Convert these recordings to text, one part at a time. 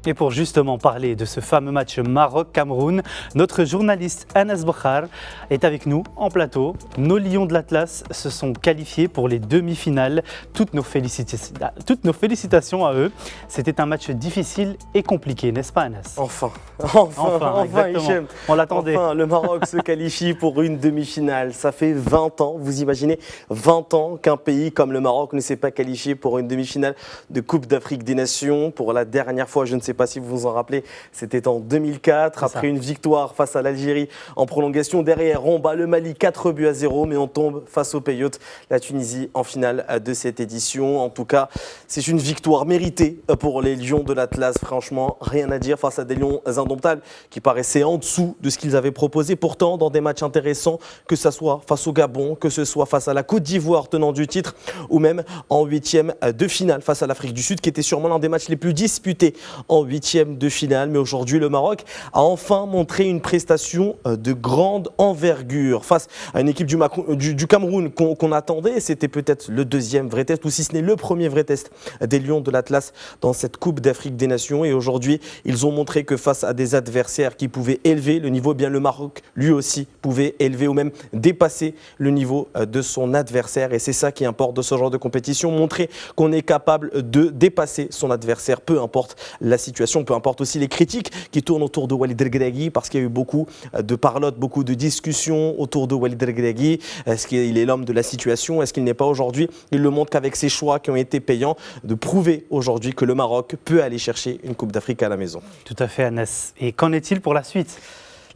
Et pour justement parler de ce fameux match Maroc-Cameroun, notre journaliste Anas Bokhar est avec nous en plateau. Nos Lions de l'Atlas se sont qualifiés pour les demi-finales. Toutes nos félicitations à eux. C'était un match difficile et compliqué, n'est-ce pas Anas? Enfin, Hichem. On l'attendait. Enfin, le Maroc se qualifie pour une demi-finale. Ça fait 20 ans, vous imaginez, 20 ans qu'un pays comme le Maroc ne s'est pas qualifié pour une demi-finale de Coupe d'Afrique des Nations. Pour la dernière fois, je ne sais pas si vous vous en rappelez, c'était en 2004, après une victoire face à l'Algérie en prolongation. Derrière, on bat le Mali 4-0, mais on tombe face aux Pays-Hôtes, la Tunisie, en finale de cette édition. En tout cas, c'est une victoire méritée pour les Lions de l'Atlas. Franchement, rien à dire face à des Lions indomptables qui paraissaient en dessous de ce qu'ils avaient proposé. Pourtant, dans des matchs intéressants, que ce soit face au Gabon, que ce soit face à la Côte d'Ivoire, tenant du titre, ou même en huitième de finale face à l'Afrique du Sud, qui était sûrement l'un des matchs les plus disputés en huitième de finale. Mais aujourd'hui, le Maroc a enfin montré une prestation de grande envergure face à une équipe du Cameroun qu'on attendait. C'était peut-être le deuxième vrai test, ou si ce n'est le premier vrai test des Lions de l'Atlas dans cette Coupe d'Afrique des Nations. Et aujourd'hui, ils ont montré que face à des adversaires qui pouvaient élever le niveau, eh bien le Maroc, lui aussi, pouvait élever ou même dépasser le niveau de son adversaire. Et c'est ça qui importe de ce genre de compétition, montrer qu'on est capable de dépasser son adversaire, peu importe la situation, peu importe aussi les critiques qui tournent autour de Walid Regragui, parce qu'il y a eu beaucoup de parlotte, beaucoup de discussions autour de Walid Regragui. Est-ce qu'il est l'homme de la situation? Est-ce qu'il n'est pas aujourd'hui? Il le montre qu'avec ses choix qui ont été payants, de prouver aujourd'hui que le Maroc peut aller chercher une Coupe d'Afrique à la maison. Tout à fait Anas. Et qu'en est-il pour la suite?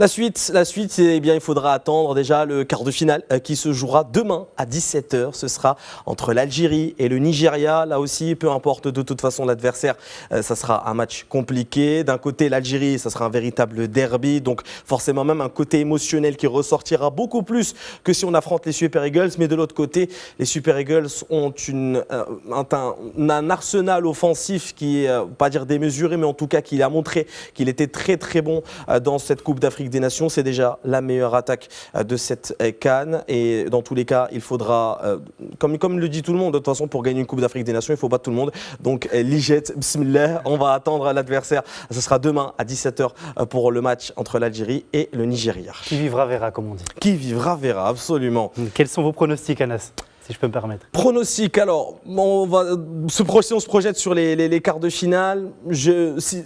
La suite, eh bien, il faudra attendre déjà le quart de finale qui se jouera demain à 17h. Ce sera entre l'Algérie et le Nigeria. Là aussi, peu importe de toute façon l'adversaire, ça sera un match compliqué. D'un côté, l'Algérie, ça sera un véritable derby. Donc forcément même un côté émotionnel qui ressortira beaucoup plus que si on affronte les Super Eagles. Mais de l'autre côté, les Super Eagles ont un arsenal offensif qui est, pas dire démesuré, mais en tout cas qui a montré qu'il était très très bon dans cette Coupe d'Afrique des Nations. C'est déjà la meilleure attaque de cette CAN, et dans tous les cas il faudra, comme le dit tout le monde, de toute façon pour gagner une Coupe d'Afrique des Nations il faut battre tout le monde, donc l'Ijet, bismillah, on va attendre l'adversaire. Ce sera demain à 17h pour le match entre l'Algérie et le Nigeria. Qui vivra verra, comme on dit. Qui vivra verra, absolument. Quels sont vos pronostics Anas, si je peux me permettre? Pronostic, alors, on se projette sur les quarts de finale.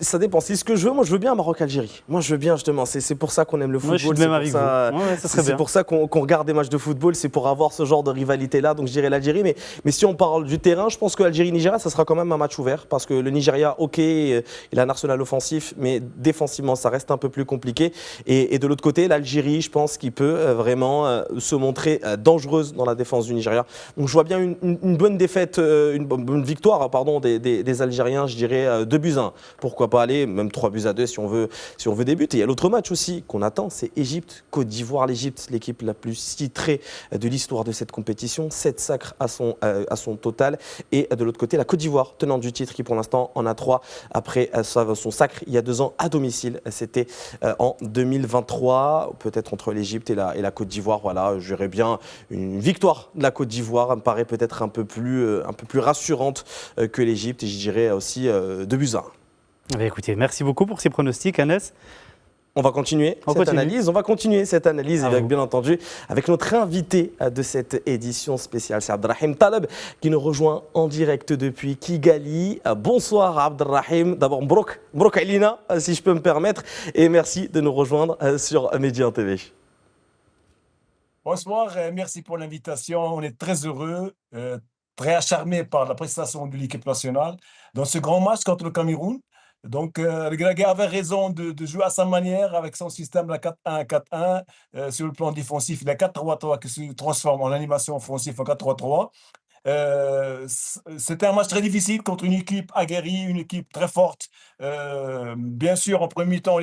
Ça dépend. C'est ce que je veux. Moi, je veux bien un Maroc-Algérie. Moi, je veux bien, justement. C'est pour ça qu'on aime le football. Moi, je suis de même avec vous. Ouais, c'est pour ça qu'on regarde des matchs de football. C'est pour avoir ce genre de rivalité-là. Donc, je dirais l'Algérie. Mais si on parle du terrain, je pense que Algérie-Nigeria, ça sera quand même un match ouvert. Parce que le Nigeria, ok, il a un arsenal offensif, mais défensivement, ça reste un peu plus compliqué. Et de l'autre côté, l'Algérie, je pense qu'il peut vraiment se montrer dangereuse dans la défense du Nigeria. Donc je vois bien une bonne défaite, une bonne victoire des Algériens, je dirais 2-1. Pourquoi pas aller, même 3-2 si on veut des buts. Et il y a l'autre match aussi qu'on attend, c'est Égypte-Côte d'Ivoire. L'Égypte, l'équipe la plus titrée de l'histoire de cette compétition, 7 sacres à son total. Et de l'autre côté, la Côte d'Ivoire, tenante du titre, qui pour l'instant en a 3 après son sacre il y a 2 ans à domicile. C'était en 2023, peut-être entre l'Égypte et la Côte d'Ivoire. Voilà, j'aurais bien une victoire de la Côte d'Ivoire. Me paraît peut-être un peu plus rassurante que l'Égypte, et je dirais aussi 2-1. Écoutez, merci beaucoup pour ces pronostics, Anas. On va continuer cette analyse avec, bien entendu, avec notre invité de cette édition spéciale, c'est Abdelrahim Taleb qui nous rejoint en direct depuis Kigali. Bonsoir Abdelrahim, d'abord Mbrok Alina, si je peux me permettre, et merci de nous rejoindre sur Média TV. Bonsoir, merci pour l'invitation. On est très heureux, très acharnés par la prestation de l'équipe nationale dans ce grand match contre le Cameroun. Donc, Regragui avait raison de jouer à sa manière avec son système de 4-1-4-1. Sur le plan défensif, il a 4-3-3 qui se transforme en animation offensive en 4-3-3. C'était un match très difficile contre une équipe aguerrie, une équipe très forte. Bien sûr, en premier temps,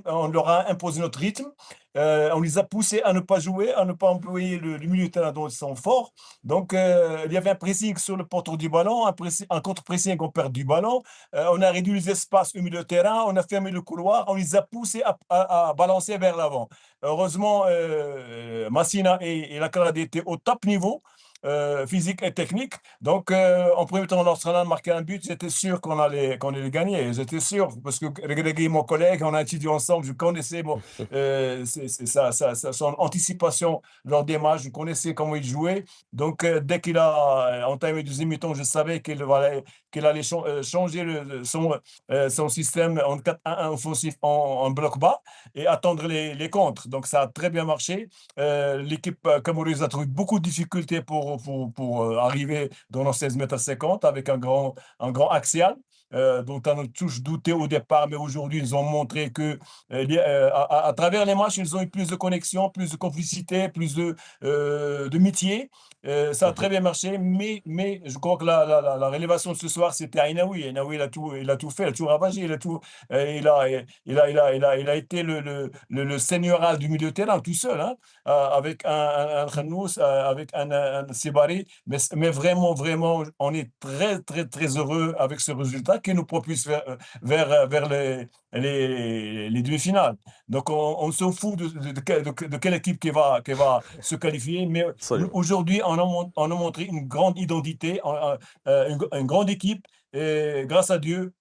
on leur a imposé notre rythme. On les a poussés à ne pas jouer, à ne pas employer le milieu de terrain dont ils sont forts. Donc, il y avait un pressing sur le porteur du ballon, un contre-pressing, on perd du ballon. On a réduit les espaces au milieu de terrain, on a fermé le couloir, on les a poussés à balancer vers l'avant. Heureusement, Massina et la Canada étaient au top niveau. physique et technique. Donc, en premier temps, lorsqu'on a marqué un but, j'étais sûr qu'on allait gagner. J'étais sûr, parce que Regragui, mon collègue, on a étudié ensemble, je connaissais son anticipation lors des matchs, je connaissais comment il jouait. Donc, dès qu'il a entamé le deuxième mi-temps, je savais qu'il allait changer son système en 4-1-1 offensif en bloc bas et attendre les contres. Donc, ça a très bien marché. L'équipe camerounaise a trouvé beaucoup de difficultés pour arriver dans nos 16 mètres à 50 avec un grand axial. Dont on a tous douté au départ, mais aujourd'hui, ils ont montré que à travers les matchs, ils ont eu plus de connexion, plus de complicité, plus de métier. Ça a très bien marché, mais je crois que la révélation de ce soir, c'était Ainaoui. Ainaoui, il a tout fait, il a tout ravagé, il a été le seigneurial du milieu de terrain tout seul, hein, avec un Khanous, avec un Sibari. Mais vraiment, vraiment, on est très, très, très heureux avec ce résultat qui nous propulse vers les demi-finales. Donc, on s'en fout de quelle équipe qui va se qualifier, mais Absolument. aujourd'hui, on a montré une grande identité, une grande équipe, et grâce à Dieu,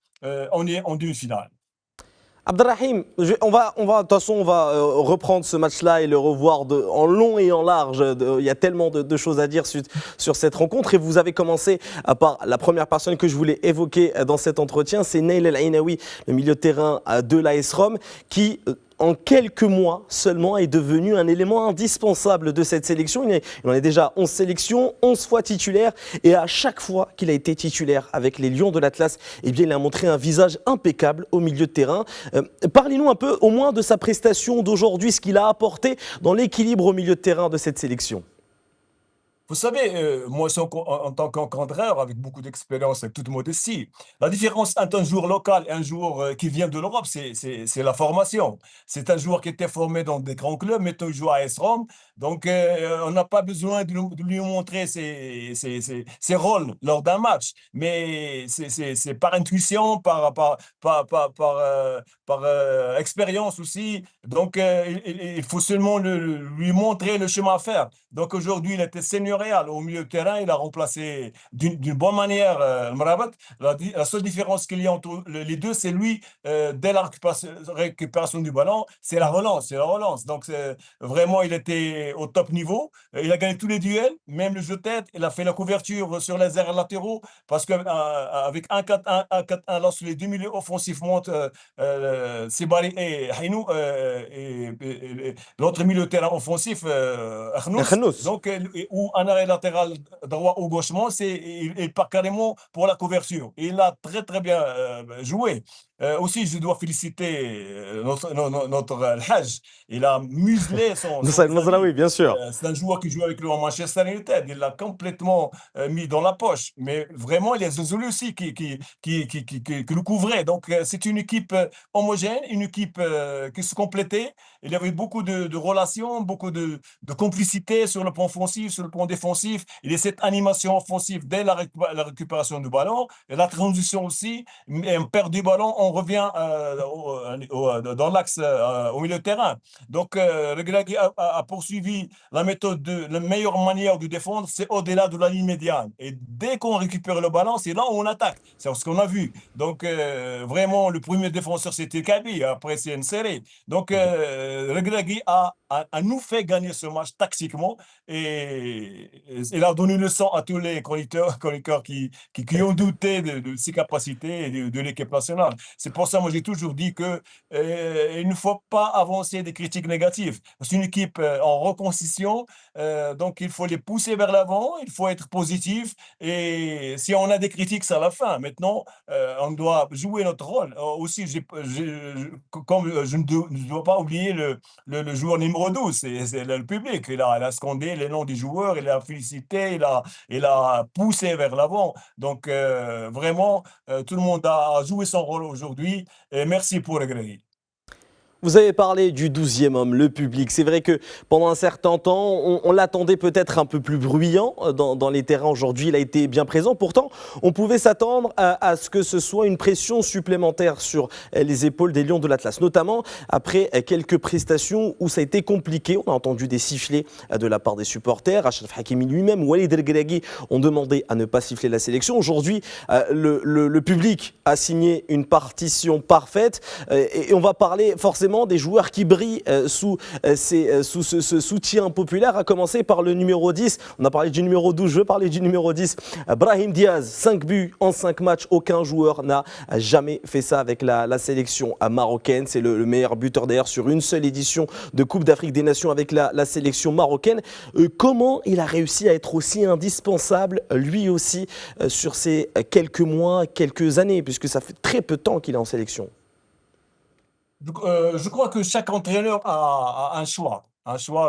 on est en demi-finale. Abdelrahim, de toute façon, on va reprendre ce match-là et le revoir en long et en large. Il y a tellement de choses à dire sur cette rencontre. Et vous avez commencé par la première personne que je voulais évoquer dans cet entretien, c'est Naïl El Ainaoui, le milieu de terrain de l'AS Rome, qui en quelques mois seulement est devenu un élément indispensable de cette sélection. Il en est déjà 11 sélections, 11 fois titulaire, et à chaque fois qu'il a été titulaire avec les Lions de l'Atlas, eh bien, il a montré un visage impeccable au milieu de terrain. Parlez-nous un peu au moins de sa prestation d'aujourd'hui, ce qu'il a apporté dans l'équilibre au milieu de terrain de cette sélection. Vous savez, moi, en tant qu'encadreur, avec beaucoup d'expérience et toute modestie, la différence entre un joueur local et un joueur qui vient de l'Europe, c'est la formation. C'est un joueur qui était formé dans des grands clubs, maintenant il joue à AS Rome. Donc, on n'a pas besoin de lui montrer ses rôles lors d'un match. Mais c'est par intuition, par expérience aussi. Donc, il faut seulement lui montrer le chemin à faire. Donc aujourd'hui, il était seigneurial au milieu de terrain. Il a remplacé d'une bonne manière Mrabat. La seule différence qu'il y a entre les deux, c'est lui, dès la récupération du ballon, c'est la relance. C'est la relance. Donc vraiment, il était au top niveau. Il a gagné tous les duels, même le jeu de tête. Il a fait la couverture sur les airs latéraux parce qu'avec un 4-1, lorsque les deux milieux offensifs montent, Sibari et Hainou, et l'autre milieu de terrain offensif, Akhnous, Khanous. donc, ou un arrêt latéral droit ou gauchement, il part carrément pour la couverture. Et il a très très bien joué. Aussi, je dois féliciter notre Hajj. Il a muselé son Nussaïr vis-à-vis. Mazraoui, bien sûr. C'est un joueur qui joue avec lui en Manchester United. Il l'a complètement mis dans la poche. Mais vraiment, il y a Zouzouli aussi qui le couvrait. Donc, c'est une équipe homogène, une équipe qui se complétait. Il y avait beaucoup de relations, beaucoup de complicité sur le plan offensif, sur le plan défensif. Il y a cette animation offensive dès la récupération du ballon, et la transition aussi. Et on perd du ballon, on revient dans l'axe, au milieu de terrain. Donc, Regragui a poursuivi la méthode la meilleure manière de défendre, c'est au-delà de la ligne médiane. Et dès qu'on récupère le ballon, c'est là où on attaque. C'est ce qu'on a vu. Donc, vraiment, le premier défenseur, c'était Kaby. Après, c'est Nsere. Donc, Regragui a nous fait gagner ce match tactiquement, et il a donné une leçon à tous les chroniqueurs qui ont douté de ses capacités et de l'équipe nationale. C'est pour ça, moi, j'ai toujours dit que il ne faut pas avancer des critiques négatives. C'est une équipe en reconstitution, donc il faut les pousser vers l'avant, il faut être positif, et si on a des critiques, c'est à la fin. Maintenant, on doit jouer notre rôle. Aussi, comme je ne dois pas oublier le joueur numéro 12, c'est le public. Il a scandé les noms des joueurs, il a félicité, il a poussé vers l'avant. Donc, vraiment, tout le monde a joué son rôle aujourd'hui. Et merci pour le Grégui. Vous avez parlé du 12e homme, le public. C'est vrai que pendant un certain temps, on l'attendait peut-être un peu plus bruyant dans les terrains. Aujourd'hui, il a été bien présent. Pourtant, on pouvait s'attendre à ce que ce soit une pression supplémentaire sur les épaules des Lions de l'Atlas, notamment après quelques prestations où ça a été compliqué. On a entendu des sifflets de la part des supporters. Achraf Hakimi lui-même, Walid El Ghelaghi ont demandé à ne pas siffler la sélection. Aujourd'hui, le public a signé une partition parfaite et on va parler forcément des joueurs qui brillent sous ce soutien populaire, à commencer par le numéro 10. On a parlé du numéro 12, je veux parler du numéro 10. Brahim Diaz, 5 buts en 5 matchs. Aucun joueur n'a jamais fait ça avec la sélection marocaine. C'est le meilleur buteur d'ailleurs sur une seule édition de Coupe d'Afrique des Nations avec la sélection marocaine. Comment il a réussi à être aussi indispensable, lui aussi, sur ces quelques mois, quelques années, puisque ça fait très peu de temps qu'il est en sélection? Je crois que chaque entraîneur a un choix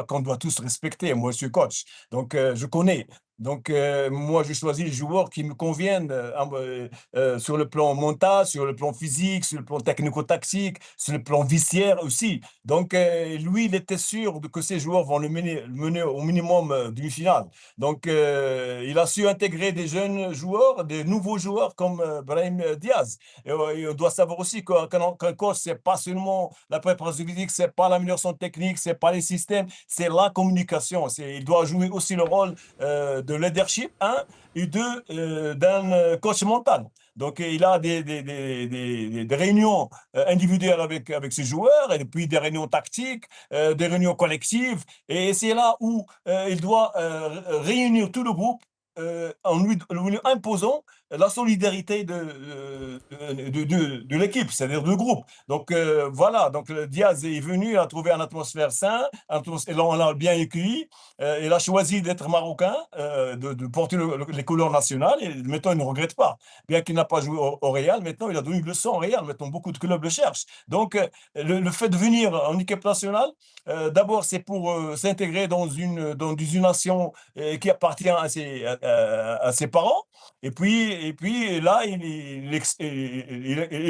qu'on doit tous respecter. Moi, je suis coach, donc je connais. Donc, moi, je choisis les joueurs qui me conviennent sur le plan mental, sur le plan physique, sur le plan technico-tactique, sur le plan vestiaire aussi. Donc, lui, il était sûr que ces joueurs vont mener au minimum demi-finale. Donc, il a su intégrer des jeunes joueurs, des nouveaux joueurs comme Brahim Diaz. Et on doit savoir aussi qu'un coach, c'est pas seulement la préparation physique, c'est pas l'amélioration technique, c'est pas les systèmes, c'est la communication. Il doit jouer aussi le rôle de leadership, un, et deux, d'un coach mental. Donc, il a des réunions individuelles avec ses joueurs, et puis des réunions tactiques, des réunions collectives. Et c'est là où il doit réunir tout le groupe en lui imposant la solidarité de l'équipe, c'est-à-dire du groupe. Donc voilà, donc Diaz est venu, il a trouvé une atmosphère saine, et là, on l'a bien accueilli. Il a choisi d'être marocain, de porter les couleurs nationales, et maintenant il ne regrette pas. Bien qu'il n'a pas joué au Real, maintenant il a donné une leçon au Real, maintenant beaucoup de clubs le cherchent. Donc le fait de venir en équipe nationale, d'abord c'est pour s'intégrer dans une nation qui appartient à ses parents. Et puis là, il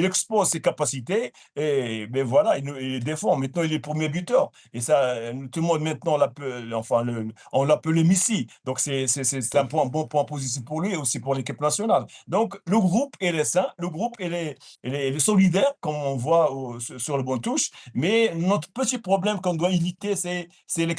expose ses capacités et ben voilà, il défend. Maintenant, il est premier buteur. Et ça, tout le monde maintenant l'appelle, enfin, on l'appelle Messi. Donc, c'est un bon point positif pour lui et aussi pour l'équipe nationale. Donc, le groupe, il est sain, le groupe, il est solidaire, comme on voit sur le bon touche. Mais notre petit problème qu'on doit éviter, c'est les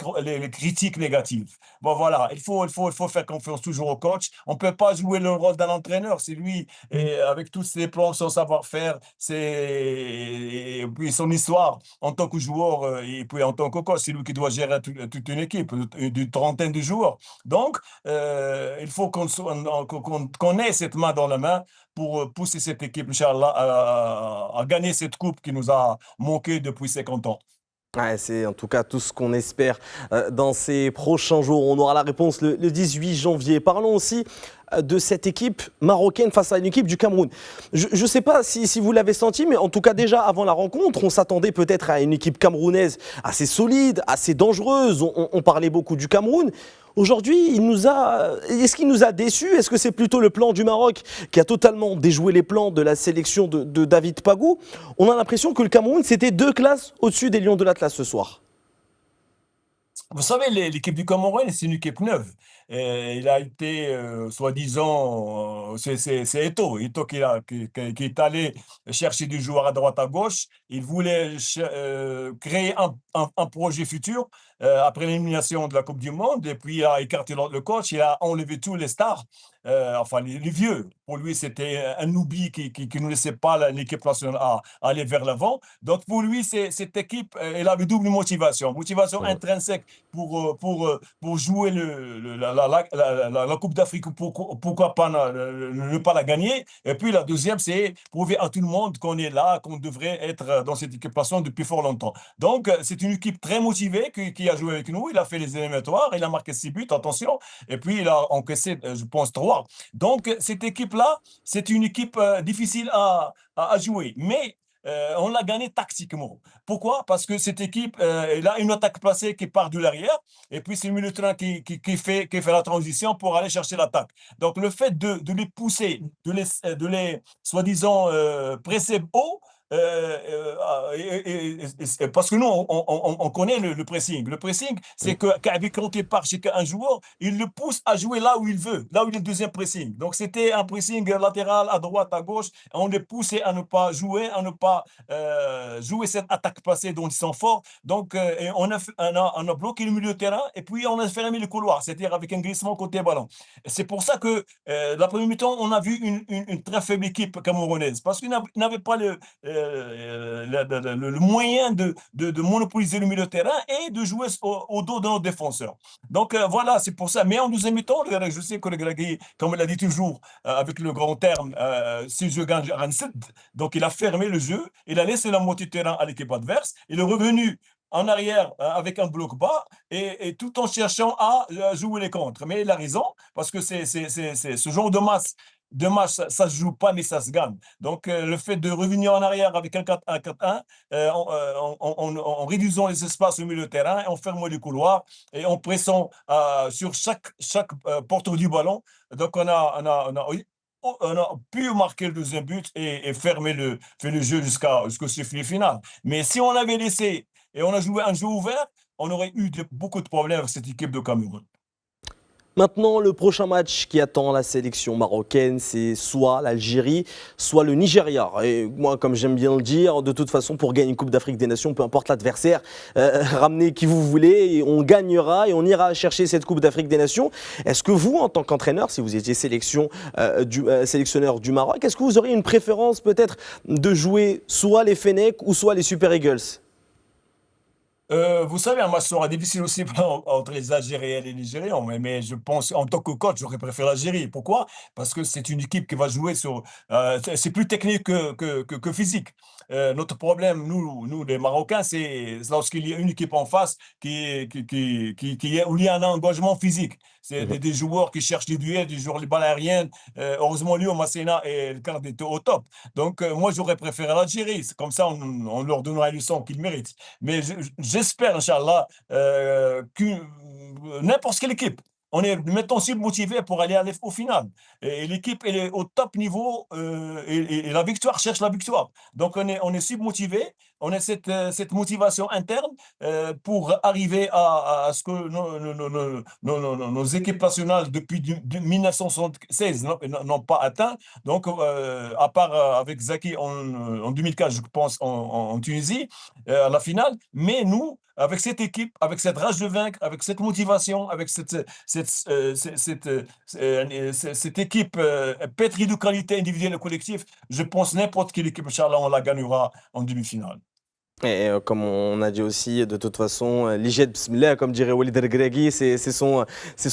critiques négatives. Bon, voilà, il faut faire confiance toujours au coach. On ne peut pas jouer le rôle d'un entraîneur. C'est lui, et avec tous ses plans, son savoir-faire, et puis son histoire en tant que joueur, et puis en tant que coach, c'est lui qui doit gérer toute une équipe d'une trentaine de joueurs. Donc, il faut qu'on ait cette main dans la main pour pousser cette équipe, Inch'Allah, à gagner cette coupe qui nous a manqué depuis 50 ans. Ouais, c'est en tout cas tout ce qu'on espère dans ces prochains jours. On aura la réponse le 18 janvier. Parlons aussi de cette équipe marocaine face à une équipe du Cameroun. Je ne sais pas si vous l'avez senti, mais en tout cas déjà avant la rencontre, on s'attendait peut-être à une équipe camerounaise assez solide, assez dangereuse. On parlait beaucoup du Cameroun. Aujourd'hui, est-ce qu'il nous a déçus? Est-ce que c'est plutôt le plan du Maroc qui a totalement déjoué les plans de la sélection de David Pagou? On a l'impression que le Cameroun, c'était 2 classes au-dessus des Lions de l'Atlas ce soir. Vous savez, l'équipe du Cameroun, c'est une équipe neuve. Il a été, soi-disant, c'est Eto'o qui est allé chercher des joueurs à droite, à gauche. Il voulait créer un projet futur après l'élimination de la Coupe du Monde. Et puis, il a écarté le coach, il a enlevé tous les stars, enfin les vieux. Pour lui, c'était un oubli qui ne laissait pas l'équipe nationale aller vers l'avant. Donc, pour lui, cette équipe, elle avait double motivation. Motivation intrinsèque pour jouer la Coupe d'Afrique, pourquoi pas ne pas la gagner. Et puis la deuxième, c'est prouver à tout le monde qu'on est là, qu'on devrait être dans cette équipe nationale depuis fort longtemps. Donc, c'est une équipe très motivée qui a joué avec nous. Il a fait les éliminatoires, il a marqué 6 buts, attention. Et puis, il a encaissé, je pense, 3. Donc, cette équipe-là, c'est une équipe difficile à jouer. Mais on l'a gagné tactiquement. Pourquoi? Parce que cette équipe, elle a une attaque placée qui part de l'arrière, et puis c'est le milieu de terrain qui fait la transition pour aller chercher l'attaque. Donc le fait de les pousser, de les soi-disant presser haut, parce que nous, on connaît le pressing. Le pressing, c'est qu'avec quand il part chez un joueur, il le pousse à jouer là où il veut, là où il est le deuxième pressing. Donc, c'était un pressing latéral à droite, à gauche. On les poussait à ne pas jouer, à ne pas jouer cette attaque passée dont ils sont forts. Donc, et on a bloqué le milieu de terrain et puis on a fermé le couloir, c'est-à-dire avec un glissement côté ballon. C'est pour ça que la première mi-temps, on a vu une très faible équipe camerounaise parce qu'ils n'avaient pas le moyen de monopoliser le milieu de terrain et de jouer au dos de nos défenseurs. Donc voilà, c'est pour ça. Mais en deuxième mi-temps, je sais que le Gragui, comme il a dit toujours, avec le grand terme, si je gagne, je gagne sept. Donc il a fermé le jeu, il a laissé la moitié de terrain à l'équipe adverse, il est revenu en arrière avec un bloc bas et tout en cherchant à jouer les contres. Mais il a raison, parce que c'est ce genre de match, ça se joue pas, mais ça se gagne. Donc, le fait de revenir en arrière avec un 4-1, en réduisant les espaces au milieu de terrain, en fermant les couloirs et en pressant sur chaque porteur du ballon. Donc, on a pu marquer le deuxième but et fermer fait le jeu jusqu'au sifflet final. Mais si on avait laissé et on a joué un jeu ouvert, on aurait eu beaucoup de problèmes avec cette équipe de Cameroun. Maintenant, le prochain match qui attend la sélection marocaine, c'est soit l'Algérie, soit le Nigeria. Et moi, comme j'aime bien le dire, de toute façon, pour gagner une Coupe d'Afrique des Nations, peu importe l'adversaire, ramenez qui vous voulez, et on gagnera et on ira chercher cette Coupe d'Afrique des Nations. Est-ce que vous, en tant qu'entraîneur, si vous étiez sélectionneur du Maroc, est-ce que vous auriez une préférence peut-être de jouer soit les Fennecs ou soit les Super Eagles ? Vous savez, un match sera difficile aussi entre les Algériens et les Nigérians, mais je pense, en tant que coach, j'aurais préféré l'Algérie. Pourquoi? Parce que c'est une équipe qui va jouer sur. C'est plus technique que physique. Notre problème, nous, les Marocains, c'est lorsqu'il y a une équipe en face où il y a un engagement physique. C'est des joueurs qui cherchent les duels, des joueurs les balles aériennes. Heureusement, Léo Massena et le cadre étaient au top. Donc, moi, j'aurais préféré l'Algérie. C'est comme ça, on leur donnera une leçon qu'ils méritent. Mais j'espère, Inch'Allah, que n'importe quelle équipe, on est maintenant aussi motivé pour aller au final. Et l'équipe, elle est au top niveau et la victoire cherche la victoire. Donc, on est submotivé, on a cette motivation interne pour arriver à ce que nos équipes nationales depuis 1976 n'ont pas atteint. Donc, à part avec Zaki en 2004, je pense, en Tunisie, à la finale. Mais nous, avec cette équipe, avec cette rage de vaincre, avec cette motivation, avec cette équipe pétrie de qualité individuelle et collective, je pense n'importe quelle équipe, Inch'Allah, on la gagnera en demi-finale. Et comme on a dit aussi, de toute façon, l'Ijed Bismillah, comme dirait Walid El-Greghi, c'est son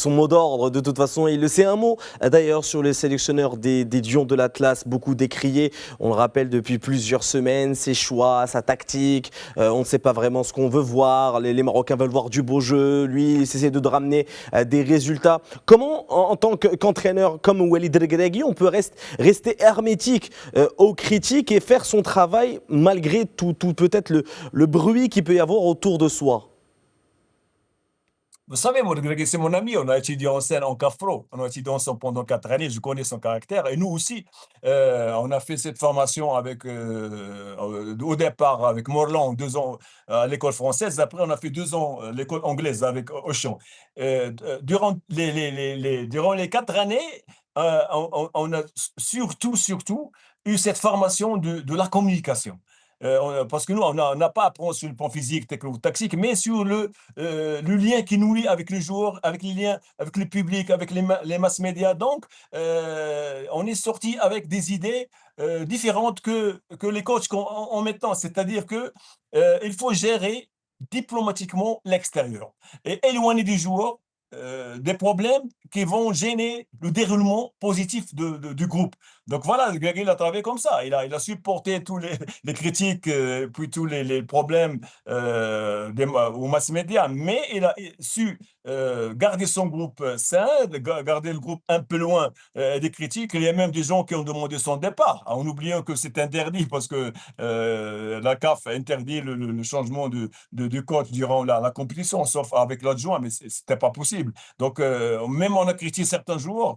mot d'ordre. De toute façon, il le sait. Un mot d'ailleurs sur les sélectionneurs des Lions de l'Atlas, beaucoup décriés. On le rappelle depuis plusieurs semaines, ses choix, sa tactique. On ne sait pas vraiment ce qu'on veut voir. Les Marocains veulent voir du beau jeu. Lui, il essaie de ramener des résultats. Comment, en tant qu'entraîneur comme Walid El-Greghi, on peut rester hermétique aux critiques et faire son travail malgré tout peut-être le bruit qu'il peut y avoir autour de soi? Vous savez, moi, Greg, c'est mon ami. On a étudié en scène en CAFRO. On a étudié ensemble pendant 4 années. Je connais son caractère. Et nous aussi, on a fait cette formation au départ avec Morlan, 2 ans à l'école française. Après, on a fait 2 ans à l'école anglaise avec Auchan. Durant les 4 années, on a surtout eu cette formation de la communication. Parce que nous, on n'a pas à apprendre sur le plan physique, technique, mais sur le lien qui nous lie avec les joueurs, avec les liens avec le public, avec les mass médias. Donc, on est sorti avec des idées différentes que les coachs en mettant. C'est-à-dire que il faut gérer diplomatiquement l'extérieur et éloigner des joueurs des problèmes qui vont gêner le déroulement positif du groupe. Donc voilà, Greggy a travaillé comme ça. Il a supporté tous les critiques, puis tous les problèmes aux mass médias, mais il a su garder son groupe sain, garder le groupe un peu loin des critiques. Il y a même des gens qui ont demandé son départ, en oubliant que c'est interdit parce que la CAF interdit le changement du coach durant la compétition, sauf avec l'adjoint, mais c'était pas possible. possible. Donc, même on a critiqué certains joueurs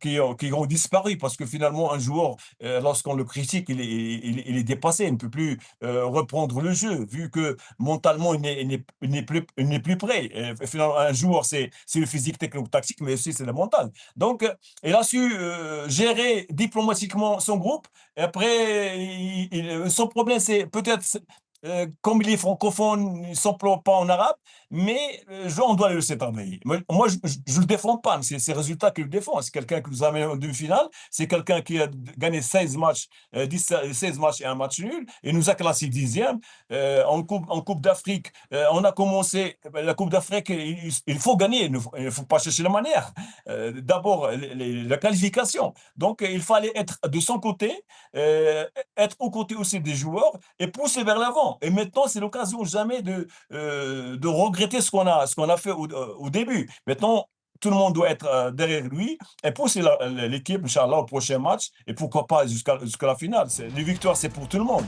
qui ont disparu parce que finalement, un joueur, lorsqu'on le critique, il est dépassé, il ne peut plus reprendre le jeu, vu que mentalement, il n'est plus prêt. Finalement, un joueur, c'est le physique technique-tactique, mais aussi c'est le mental. Donc, il a su gérer diplomatiquement son groupe. Et après, son problème, c'est peut-être, comme il est francophone, il ne s'emploie pas en arabe, mais on doit le laisser travailler. Moi, je ne le défends pas, c'est ces résultats qu'il le défend. C'est quelqu'un qui nous amène en demi-finale, c'est quelqu'un qui a gagné 16 matchs, 16 matchs et un match nul, et nous a classé 10e. En Coupe d'Afrique, on a commencé, la Coupe d'Afrique, il faut gagner, il ne faut pas chercher la manière. D'abord, la qualification. Donc, il fallait être de son côté, être aux côtés aussi des joueurs et pousser vers l'avant. Et maintenant, c'est l'occasion jamais de regretter ce qu'on a fait au début. Maintenant, tout le monde doit être derrière lui et pousser l'équipe, Inch'Allah, au prochain match et pourquoi pas jusqu'à la finale. Les victoires, c'est pour tout le monde.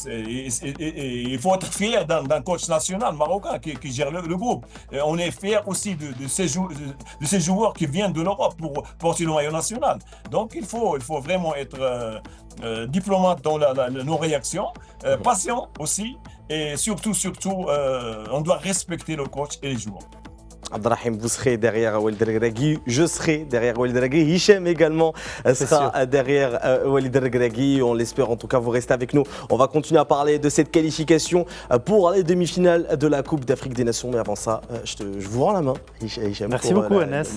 Il faut être fier d'un coach national marocain qui gère le groupe. Et on est fier aussi de ces joueurs qui viennent de l'Europe pour porter le maillot national. Donc il faut vraiment être diplomate dans nos réactions, patient aussi, et surtout, on doit respecter le coach et les joueurs. Abdelrahim, vous serez derrière Walid Regragui, je serai derrière Walid Regragui, Hichem également sera derrière Walid Regragui, on l'espère en tout cas, vous restez avec nous. On va continuer à parler de cette qualification pour les demi-finales de la Coupe d'Afrique des Nations, mais avant ça, je vous rends la main, Hichem. Merci beaucoup, Anas.